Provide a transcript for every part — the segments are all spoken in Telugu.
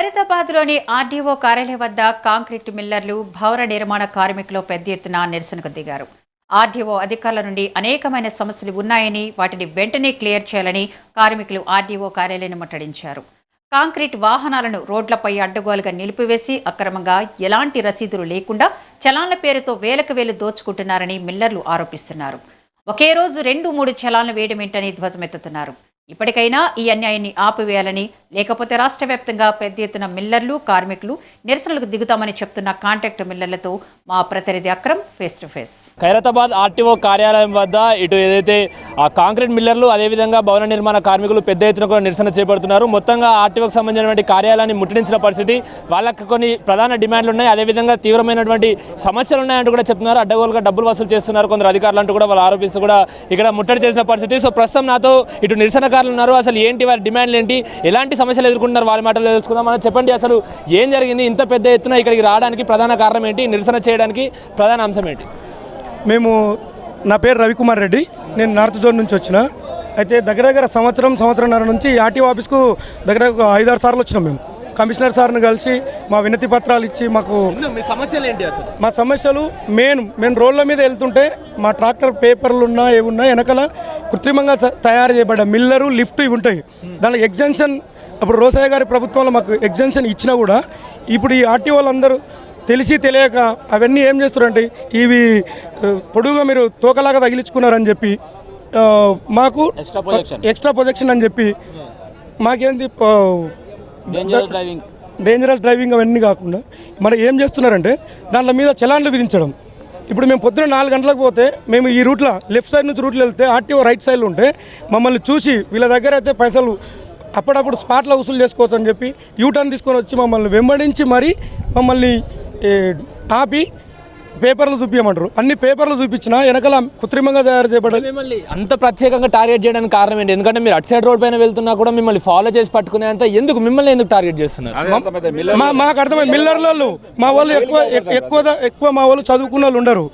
ఖైరతాబాద్లోని ఆర్డీఓ కార్యాలయం వద్ద కాంక్రీట్ మిల్లర్లు, భవన నిర్మాణ కార్మికులు పెద్ద ఎత్తున నిరసనకు దిగారు. ఆర్డీఓ అధికారుల నుండి అనేకమైన సమస్యలు ఉన్నాయని, వాటిని వెంటనే క్లియర్ చేయాలని కార్మికులు ఆర్డీఓ కార్యాలయాన్ని ముట్టడించారు. కాంక్రీట్ వాహనాలను రోడ్లపై అడ్డగోలుగా నిలిపివేసి అక్రమంగా ఎలాంటి రసీదులు లేకుండా చలాన్ల పేరుతో వేలకు వేలు దోచుకుంటున్నారని మిల్లర్లు ఆరోపిస్తున్నారు. ఒకే రోజు 2-3 చలాన్లు వేయడమేంటని ధ్వజమెత్తుతున్నారు. ఇప్పటికైనా ఈ అన్యాయాన్ని ఆపివేయాలని, లేకపోతే రాష్ట్ర వ్యాప్తంగా పెద్ద ఎత్తున మిల్లర్లు, కార్మికులు నిరసనలకు దిగుతామని చెప్తున్న కాంట్రాక్ట్ మిల్లర్లతో మా ప్రతినిధి Akram face to face. Khairatabad RTO కార్యాలయం వద్ద ఇటు ఏదైతే కాంక్రీట్ మిల్లర్లు, అదేవిధంగా భవన నిర్మాణ కార్మికులు పెద్ద ఎత్తున కూడా నిరసన చేపడుతున్నారు. మొత్తంగా ఆర్టీఓకి సంబంధించినటువంటి కార్యాలయాన్ని ముట్టడించిన పరిస్థితి, వాళ్ళకి కొన్ని ప్రధాన డిమాండ్లు ఉన్నాయి, అదేవిధంగా తీవ్రమైనటువంటి సమస్యలు ఉన్నాయంటూ కూడా చెప్తున్నారు. అడ్డగోలుగా డబ్బులు వసూలు చేస్తున్నారు కొందరు అధికారులు అంటూ కూడా వాళ్ళు ఆరోపిస్తూ కూడా ఇక్కడ ముట్టడి చేసిన పరిస్థితి. సో ప్రస్తుతం నాతో ఇటు నిరసనకారులు ఉన్నారు. అసలు ఏంటి వారి డిమాండ్లు ఏంటి, ఎలాంటి సమస్యలు ఎదుర్కొంటున్నారు, వారి మాటలు తెలుసుకుందాం. మనం చెప్పండి, అసలు ఏం జరిగింది, ఇంత పెద్ద ఎత్తున ఇక్కడికి రావడానికి ప్రధాన కారణం ఏంటి, నిరసన చేయడానికి ప్రధాన అంశం ఏంటి? నా పేరు రవికుమార్ రెడ్డి, నేను నార్త్ జోన్ నుంచి వచ్చిన. అయితే దగ్గర సంవత్సరంన్నర నుంచి ఆర్టీఓ ఆఫీస్కు దగ్గర 5-6 సార్లు వచ్చినాం. మేము కమిషనర్ సార్ని కలిసి మా వినతి పత్రాలు ఇచ్చి మాకు సమస్యలు ఏంటి, అసలు మా సమస్యలు మెయిన్ రోడ్ల మీద వెళ్తుంటే మా ట్రాక్టర్ పేపర్లు ఉన్నా ఏమున్నా వెనకాల కృత్రిమంగా తయారు చేయబడ్డ మిల్లరు, లిఫ్ట్ ఇవి ఉంటాయి. దాంట్లో ఎగ్జెన్షన్ అప్పుడు రోసయ్య గారి ప్రభుత్వంలో మాకు ఎగ్జెన్షన్ ఇచ్చినా కూడా ఇప్పుడు ఈ ఆర్టీఓ వాళ్ళందరూ తెలిసి తెలియక అవన్నీ ఏం చేస్తారంటే ఇవి పొడుగుగా మీరు తోకలాగా తగిలించుకున్నారని చెప్పి మాకు ఎక్స్ట్రా ప్రొజెక్షన్ అని చెప్పి మాకేంది డేంజరస్ డ్రైవింగ్ అవన్నీ కాకుండా మరి ఏం చేస్తున్నారంటే దాంట్లో మీద చలాన్లు విధించడం. ఇప్పుడు మేము పొద్దున 4 గంటలకు పోతే మేము ఈ రూట్లో లెఫ్ట్ సైడ్ నుంచి రూట్లో వెళ్తే ఆర్టీఓ రైట్ సైడ్లో ఉంటే మమ్మల్ని చూసి వీళ్ళ దగ్గర అయితే పైసలు అప్పుడప్పుడు స్పాట్లో వసూలు చేసుకోవచ్చు అని చెప్పి యూటర్న్ తీసుకొని వచ్చి మమ్మల్ని వెంబడించి మరి మమ్మల్ని ఆపి పేపర్లు చూపించమంటారు. అన్ని పేపర్లు చూపించినా వెనకాల కృత్రిమంగా తయారు చేయబడాలి. మిమ్మల్ని అంత ప్రత్యేకంగా టార్గెట్ చేయడానికి కారణం ఏంటి? ఎందుకంటే మీరు అటు సైడ్ రోడ్ పైన వెళ్తున్నా కూడా మిమ్మల్ని ఫాలో చేసి పట్టుకునేంత మిమ్మల్ని ఎందుకు టార్గెట్ చేస్తున్నారు? మాకు అర్థమైంది, మిల్లర్లు మా వాళ్ళు ఎక్కువ మా వాళ్ళు చదువుకున్న వాళ్ళు ఉండరు,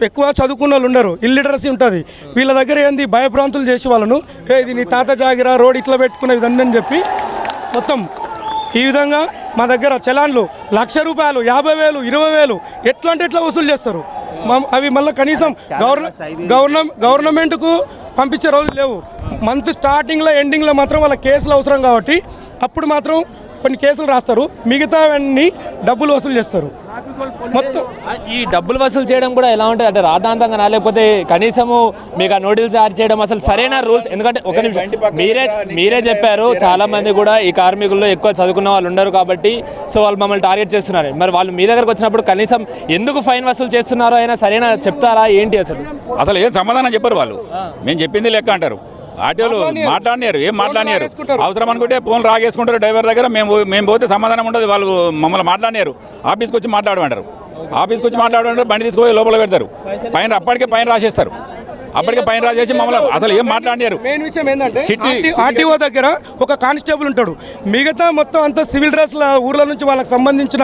ఎక్కువ చదువుకున్న వాళ్ళు ఉండరు, ఇల్లిటరసీ ఉంటుంది. వీళ్ళ దగ్గర ఏంది భయభ్రాంతులు చేసి వాళ్ళను ఇది నీ తాత జాగిరా రోడ్ ఇట్లా పెట్టుకునే విధంగా అని చెప్పి మొత్తం ఈ విధంగా మా దగ్గర చలాన్లు 1,00,000 రూపాయలు, 50,000, 20,000 ఎట్లా అంటే ఎట్లా వసూలు చేస్తారు. అవి మళ్ళీ కనీసం గవర్నమెంట్కు పంపించే రోజులు లేవు. మంత్ స్టార్టింగ్లో ఎండింగ్లో మాత్రం వాళ్ళ కేసులు అవసరం కాబట్టి అప్పుడు మాత్రం కొన్ని కేసులు రాస్తారు, మిగతావన్నీ డబ్బులు వసూలు చేస్తారు. మొత్తం ఈ డబ్బులు వసూలు చేయడం కూడా ఎలా ఉంటుంది అంటే రాద్ధాంతంగా, లేకపోతే కనీసము మీకు ఆ నోటీసులు జారీ చేయడం అసలు సరైన రూల్స్? ఎందుకంటే ఒక నిమిషం, మీరే చెప్పారు చాలా మంది కూడా ఈ కార్మికుల్లో ఎక్కువ చదువుకున్న వాళ్ళు ఉండరు కాబట్టి సో వాళ్ళు మమ్మల్ని టార్గెట్ చేస్తున్నారు. మరి వాళ్ళు మీ దగ్గరకు వచ్చినప్పుడు కనీసం ఎందుకు ఫైన్ వసూలు చేస్తున్నారో అయినా సరైన చెప్తారా ఏంటి? అసలు ఏం సమాధానం చెప్పరు వాళ్ళు, మేము చెప్పింది లెక్క అంటారు. ఆర్టీఓలు మాట్లాడినారు, ఏం మాట్లాడినారు, అవసరం అనుకుంటే ఫోన్ రాగేసుకుంటారు డ్రైవర్ దగ్గర. మేము పోతే సమాధానం ఉండదు, వాళ్ళు మమ్మల్ని మాట్లాడినారు. ఆఫీస్కి వచ్చి మాట్లాడమంటారు, బండి తీసుకుపోయి లోపల పెడతారు, అప్పటికే పైన రాసేస్తారు, రాసేసి మమ్మల్ని అసలు ఏం మాట్లాడినారు. మెయిన్ విషయం ఏంటంటే ఆర్టీఓ దగ్గర ఒక కానిస్టేబుల్ ఉంటాడు, మిగతా మొత్తం అంతా సివిల్ డ్రెస్ల ఊర్ల నుంచి వాళ్ళకి సంబంధించిన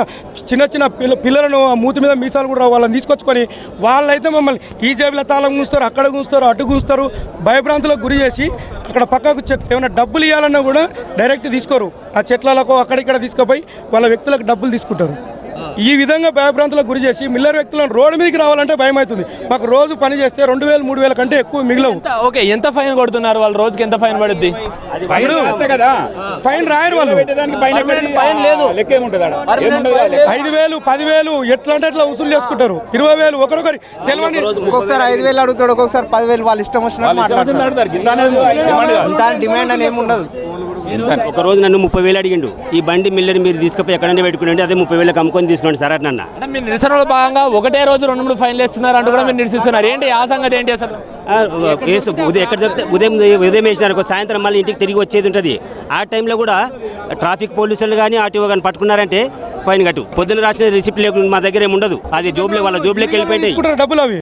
చిన్న పిల్లలను మూతి మీద మీసాలు కూడా వాళ్ళని తీసుకొచ్చుకొని వాళ్ళైతే మమ్మల్ని ఈ జేబుల తాళం గుంచుతారు, అక్కడ గుంచుతారు, అటు గుంచుతారు, భయభ్రాంతులకు గురి చేసి అక్కడ పక్కకు ఏమైనా డబ్బులు ఇవ్వాలన్నా కూడా డైరెక్ట్ తీసుకోరు. ఆ చెట్లకు అక్కడిక్కడ తీసుకుపోయి వాళ్ళ వ్యక్తులకు డబ్బులు తీసుకుంటారు. ఈ విధంగా భయభ్రాంతులకు గురి చేసి మిల్లర్ వ్యక్తులను రోడ్డు మీదకి రావాలంటే భయం అవుతుంది. మాకు రోజు పని చేస్తే 2,000, 3,000 కంటే ఎక్కువ మిగిలవు. ఓకే, ఎంత ఫైన్ కొడుతున్నారు వాళ్ళు? రోజుకి ఎంత ఫైన్ పడుద్ది? ఫైన్ రాయరు వాళ్ళు, 5,000, 10,000 ఎట్లా అంటే ఎట్లా వసూలు చేసుకుంటారు. 20,000 ఒకరొకరి తెలియని, ఒక్కొక్కసారి 5,000 అడుగుతాడు, ఒక్కొక్కసారి 10,000 వాళ్ళు ఇష్టం వచ్చినట్టు మాట్లాడతారు. డిమాండ్ అని ఏమి ఉండదు. ఒక రోజు నన్ను 30,000 అడిగిండు. ఈ బండి మిల్లర్ మీరు తీసుకుపోయి ఎక్కడైనా పెట్టుకుని అదే 30,000 అమ్ముకొని తీసుకోండి సార్ అన్న. మీరు నిరసనలో భాగంగా ఒకటే రోజు 2-3 ఫైన్లు వేస్తున్నారు అంటూ కూడా మీరు నిరసిస్తున్నారు. ఏంటి ఆ సంగతి ఏంటి అసలు? ఉదయం ఎక్కడ దొరికితే ఉదయం వేసినారు, సాయంత్రం మళ్ళీ ఇంటికి తిరిగి వచ్చేది ఉంటుంది. ఆ టైంలో కూడా ట్రాఫిక్ పోలీసులు కానీ ఆర్టీఓ కానీ పట్టుకున్నారంటే ఫైన్ కట్టు. పొద్దున్న రాసిన రిసిప్ట్ లేకుండా మా దగ్గర ఏమి ఉండదు, అది వాళ్ళ జోబులోకి వెళ్ళిపోయింటాయి డబ్బులు అవి.